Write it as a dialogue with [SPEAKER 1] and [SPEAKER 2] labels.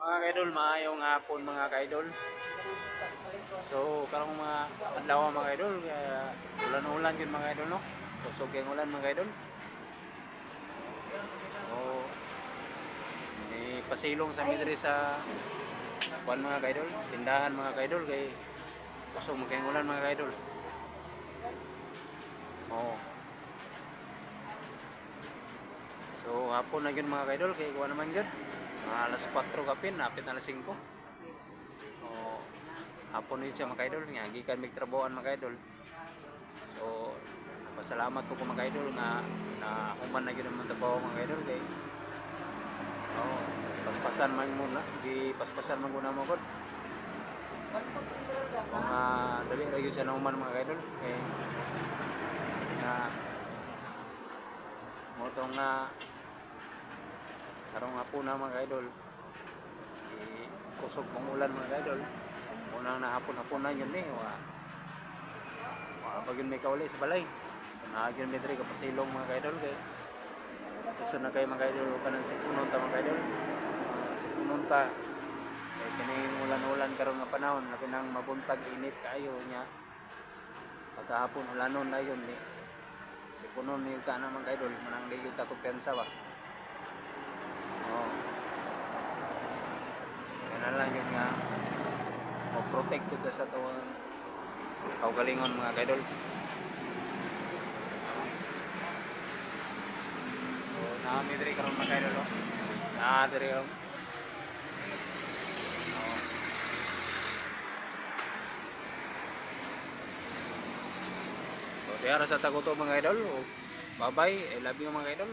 [SPEAKER 1] Mga kaidol, maayong hapon mga kaidol. So, karong mga adlaw mga kaidol, kaya ulan-ulan yun mga kaidol no. Kusog yung ulan mga kaidol. So, pasilong sa midri sa kuan mga kaidol, tindahan mga kaidol kay kusog mga ulan mga kaidol. Oh. So, hapon na yun mga kaidol kay kuan naman yun. Mga alas 4 kapin, napit na alas 5. So, hapon yun siya mga kaidol, nga gikan mig trabahoan mga kaidol. So, pasalamat po ko mga kaidol nga na human na yun naman trabaho mga kaidol kay paspasan man muna, di paspasan man muna mo ko. Mga dali ra yun siya na human mga kaidol kay nga motong na karong hapon na mga kaidol kusog pang ulan mga kaidol. Unang na hapon na yun pagin may kauli sa balay naagyan may diri kapasilong mga kaidol kay gusto na kayo mga kaidol kanang sipunon ta mga kaidol sipunon ta kay kining ulan-ulan karon nga panahon na pinang mabuntag init kaayo nya pagkahapon ulanon na yun sipunon ni ka na mga kaidol manang di gyud ta kumpiyansa ba. Yan lang yun nga protect ko sa tuwang kaugalingon mga kaidol. So, naamidri karon mga kaidol naadri karon. So, diara sa taguto mga kaidol. Bye bye, I love you mga kaidol.